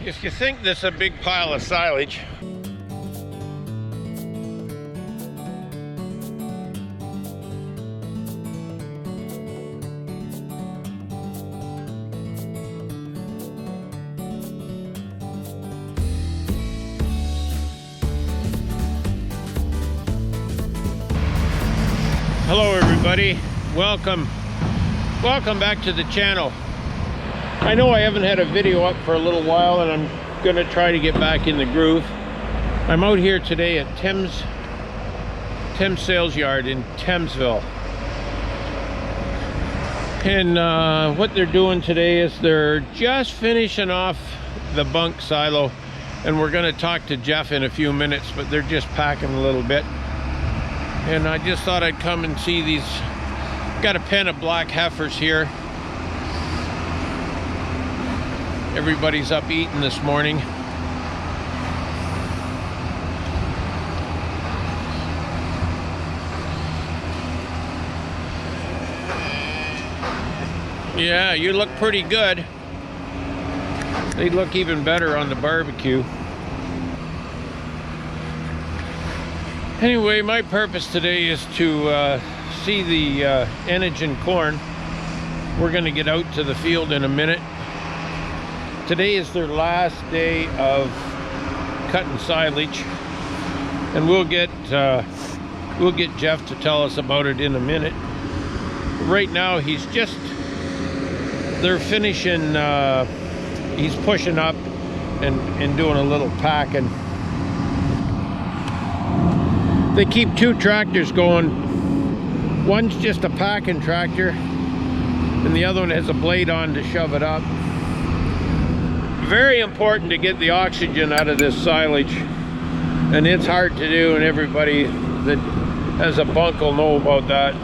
If you think this is a big pile of silage, hello everybody, welcome back to the channel. I know I haven't had a video up for a little while, and I'm gonna try to get back in the groove. I'm out here today at Thames Sales Yard in Thamesville, and what they're doing today is they're just finishing off the bunk silo, and we're gonna talk to Jeff in a few minutes, but they're just packing a little bit. And I just thought I'd come and see these. Got a pen of black heifers here. Everybody's up eating this morning. Yeah, you look pretty good. They look even better on the barbecue. Anyway, my purpose today is to see the Enogen Corn. We're going to get out to the field in a minute. Today is their last day of cutting silage, and we'll get Jeff to tell us about it in a minute. Right now, they're finishing. He's pushing up and doing a little packing. They keep two tractors going. One's just a packing tractor, and the other one has a blade on to shove it up. Very important to get the oxygen out of this silage, and it's hard to do, and everybody that has a bunk will know about that.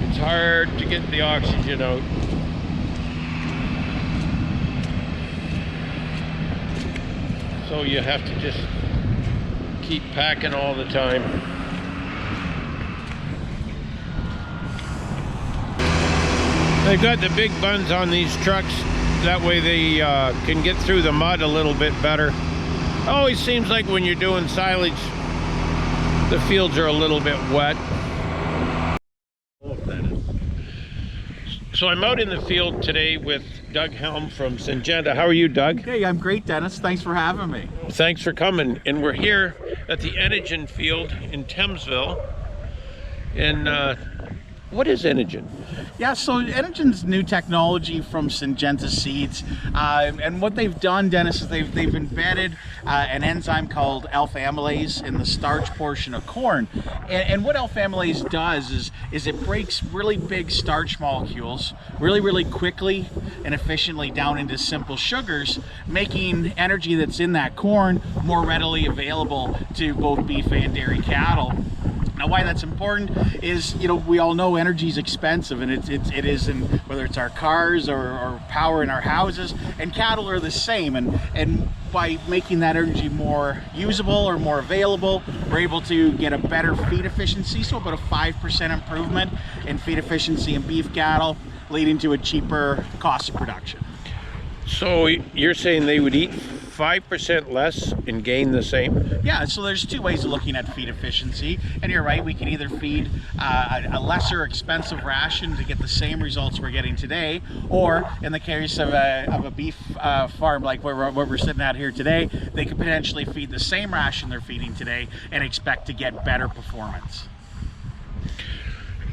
It's hard to get the oxygen out. So you have to just keep packing all the time. They've got the big buns on these trucks. That way they can get through the mud a little bit better. It always seems like when you're doing silage, the fields are a little bit wet. So I'm out in the field today with Doug Helm from Syngenta. How are you, Doug? Hey, I'm great, Dennis. Thanks for having me. Thanks for coming. And we're here at the Enogen field in Thamesville. And what is Enogen? Yeah, so Enogen's new technology from Syngenta seeds, and what they've done, Dennis, is they've embedded an enzyme called alpha amylase in the starch portion of corn. And what alpha amylase does is it breaks really big starch molecules really quickly and efficiently down into simple sugars, making energy that's in that corn more readily available to both beef and dairy cattle. Now, why that's important is, you know, we all know energy is expensive, and it is in whether it's our cars or power in our houses, and cattle are the same. And by making that energy more usable or more available, we're able to get a better feed efficiency, so about a 5% improvement in feed efficiency in beef cattle, leading to a cheaper cost of production. So you're saying they would eat 5% less and gain the same? Yeah, so there's two ways of looking at feed efficiency, and you're right, we can either feed a lesser expensive ration to get the same results we're getting today, or in the case of a beef farm like what we're sitting at here today, they could potentially feed the same ration they're feeding today and expect to get better performance.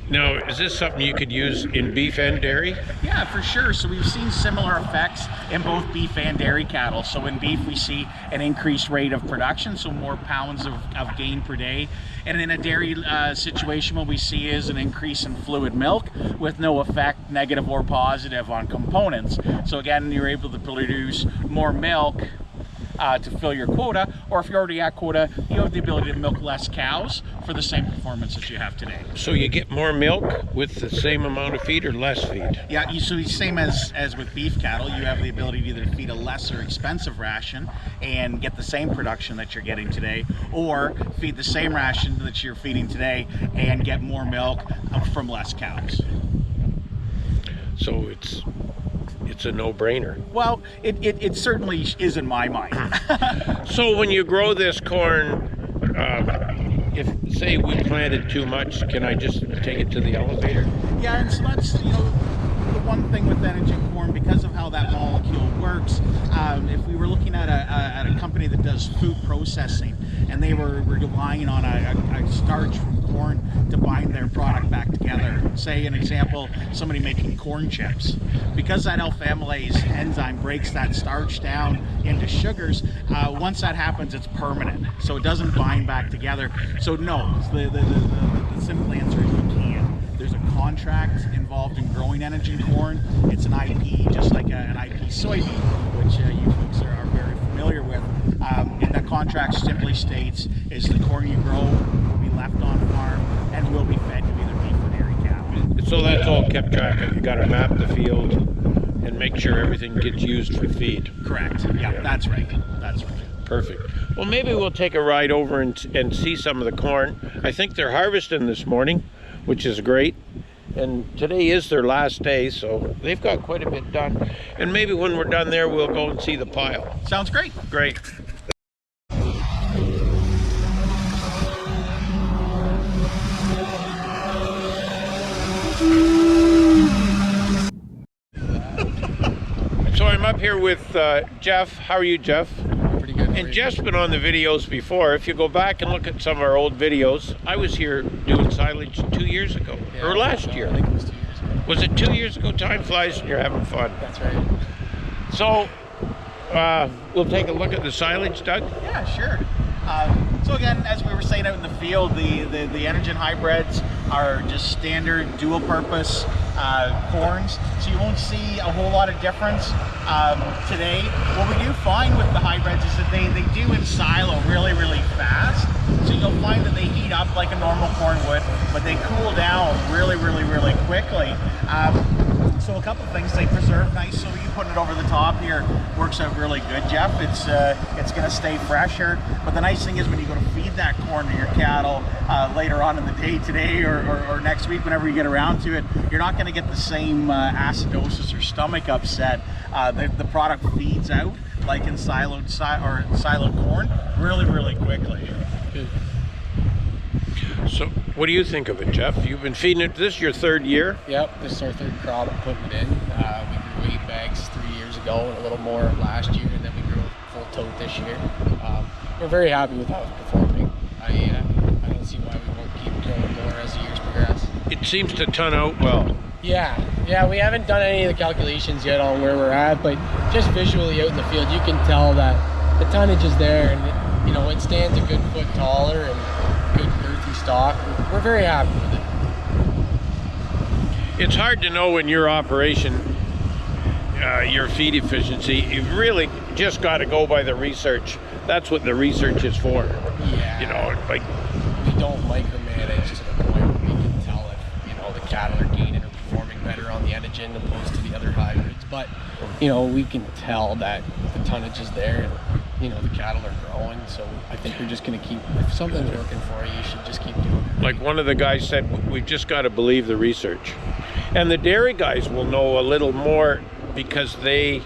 Now, is this something you could use in beef and dairy? Yeah, for sure. So we've seen similar effects in both beef and dairy cattle. So in beef, we see an increased rate of production, so more pounds of gain per day. And in a dairy situation, what we see is an increase in fluid milk with no effect, negative or positive, on components. So again, you're able to produce more milk to fill your quota, or if you're already at quota, you have the ability to milk less cows for the same performance that you have today. So you get more milk with the same amount of feed or less feed? Yeah, so same as with beef cattle, you have the ability to either feed a lesser expensive ration and get the same production that you're getting today, or feed the same ration that you're feeding today and get more milk from less cows. So it's it's a no-brainer. Well, it certainly is in my mind. So when you grow this corn, if say we planted too much, can I just take it to the elevator? Yeah, and so that's, you know, the one thing with Enogen Corn, because of how that molecule works. If we were looking at a company that does food processing, and they were relying on a starch from corn to bind their product back together, say an example, somebody making corn chips, because that alpha-amylase enzyme breaks that starch down into sugars, once that happens, it's permanent, so it doesn't bind back together. So no, the simple answer is you can. There's a contract involved in growing Enogen corn. It's an IP, just like an IP soybean, which you folks are very familiar with. And that contract simply states is the corn you grow will be left on farm and will be fed to either beef or dairy cattle. So that's all kept track of. You got to map the field and make sure everything gets used for feed. Correct. Yeah, that's right. That's right. Perfect. Well, maybe we'll take a ride over and see some of the corn. I think they're harvesting this morning, which is great. And today is their last day, so they've got quite a bit done. And maybe when we're done there, we'll go and see the pile. Sounds great. Great. So I'm up here with Jeff. How are you, Jeff? Pretty good. And Jeff's been on the videos before. If you go back and look at some of our old videos, I was here doing silage 2 years ago, or last year. I think it was 2 years ago. Was it 2 years ago? Time flies and you're having fun. That's right. So, we'll take a look at the silage, Doug. Yeah, sure. So again, as we were saying out in the field, the Enogen hybrids are just standard dual-purpose corns, so you won't see a whole lot of difference today. What we do find with the hybrids is that they do in silo really, really fast. So you'll find that they heat up like a normal corn would, but they cool down really, really, really quickly. So a couple of things, they preserve nice, so you putting it over the top here works out really good, Jeff. It's going to stay fresher, but the nice thing is when you go to feed that corn to your cattle later on in the day, today or next week, whenever you get around to it, you're not going to get the same acidosis or stomach upset. The product feeds out like in siloed corn really, really quickly. Good. So, what do you think of it, Jeff? You've been feeding it. This is your third year? Yep, this is our third crop of putting it in. We grew 8 bags 3 years ago and a little more last year, and then we grew a full tote this year. We're very happy with how it's performing. I don't see why we won't keep growing more as the years progress. It seems to ton out well. Yeah, we haven't done any of the calculations yet on where we're at, but just visually out in the field, you can tell that the tonnage is there, and it stands a good foot taller and good girthy stalk. We're very happy with it. It's hard to know in your operation, your feed efficiency. You've really just got to go by the research. That's what the research is for. Yeah. Like we don't micromanage to the point where we can tell if the cattle are gaining or performing better on the Enogen opposed to the other hybrids. But we can tell that the tonnage is there and the cattle are growing. So I think we're just going to keep. If something's working for you, you should just keep doing it. Like one of the guys said, we've just got to believe the research. And the dairy guys will know a little more because they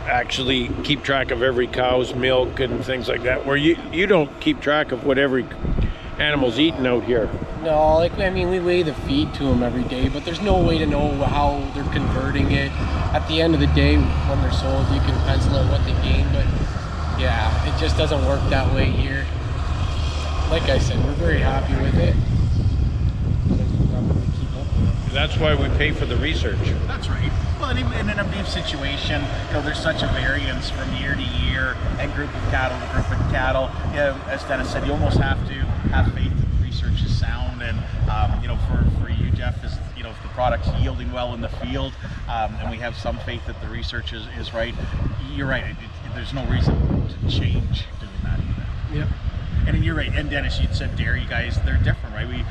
actually keep track of every cow's milk and things like that, where you don't keep track of what every animal's eating out here. No, we weigh the feed to them every day, but there's no way to know how they're converting it. At the end of the day, when they're sold, you can pencil in what they gain, but yeah, it just doesn't work that way here. Like I said, we're very happy with it. That's why we pay for the research. That's right. Well, and even in a beef situation, there's such a variance from year to year and group of cattle to group of cattle. As Dennis said, you almost have to have faith that the research is sound. And for you, Jeff, is if the product's yielding well in the field, and we have some faith that the research is right. You're right. There's no reason to change doing that either. Yep. And you're right. And Dennis, you said dairy guys, they're different, right?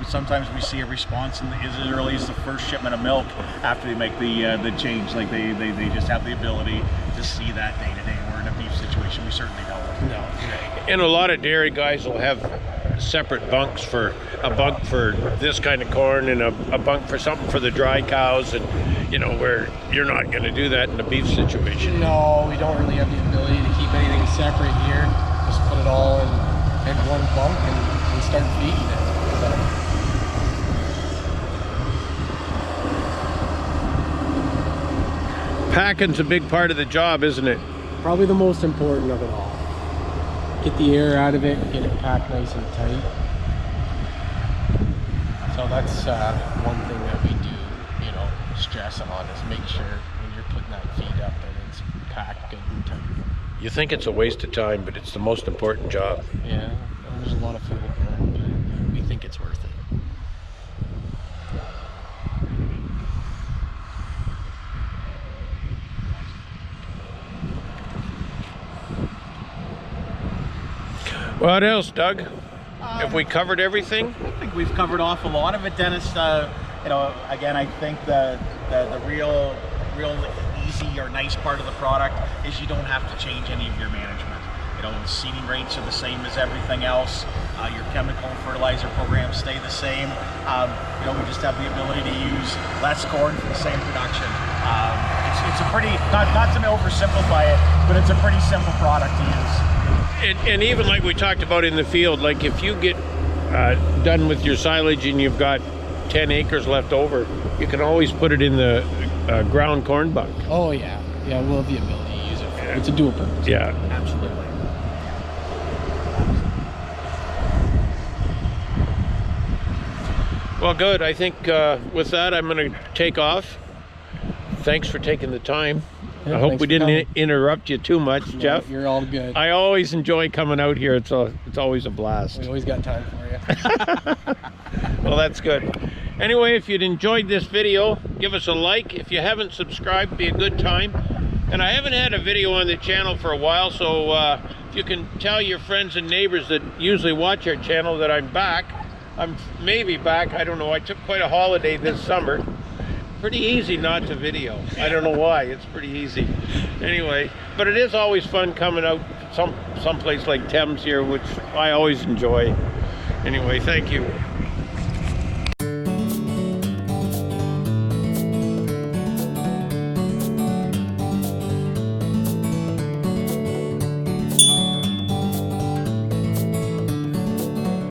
Sometimes we see a response as early as the first shipment of milk after they make the change. Like they just have the ability to see that day to day. We're in a beef situation, we certainly don't. No. And a lot of dairy guys will have separate bunks, for a bunk for this kind of corn and a bunk for something for the dry cows, and you know, where you're not going to do that in a beef situation. No, we don't really have the ability to keep anything separate here. Just put it all in one bunk and start feeding it. Packing's a big part of the job, isn't it? Probably the most important of it all. Get the air out of it, get it packed nice and tight. So that's one thing that we do, you know, stress on, is make sure when you're putting that feed up that it's packed good and tight. You think it's a waste of time, but it's the most important job. Yeah, there's a lot of fuel burn, but we think it's worth it. What else, Doug? Have we covered everything? I think we've covered off a lot of it, Dennis. You know, again, I think the real easy or nice part of the product is you don't have to change any of your management. You know, the seeding rates are the same as everything else. Your chemical and fertilizer programs stay the same. You know, we just have the ability to use less corn for the same production. It's a pretty, not to oversimplify it, but it's a pretty simple product to use. And even like we talked about in the field, like if you get done with your silage and you've got 10 acres left over, you can always put it in the ground corn bunk. Oh yeah, yeah, we'll have the ability to use it. It's a dual purpose. Yeah, Absolutely. well, good. I think with that, I'm going to take off. Thanks for taking the time. Yeah, I hope thanks we for didn't coming. interrupt you too much, No, Jeff. you're all good. I always enjoy coming out here. It's always a blast. We always got time for you. Well, that's good. Anyway, if you'd enjoyed this video, give us a like. If you haven't subscribed, it'd be a good time. And I haven't had a video on the channel for a while, so if you can tell your friends and neighbors that usually watch our channel that I'm back. I'm maybe back, I don't know. I took quite a holiday this summer. Pretty easy not to video. I don't know why, it's pretty easy. Anyway, but it is always fun coming out someplace like Thames here, which I always enjoy. Anyway, thank you.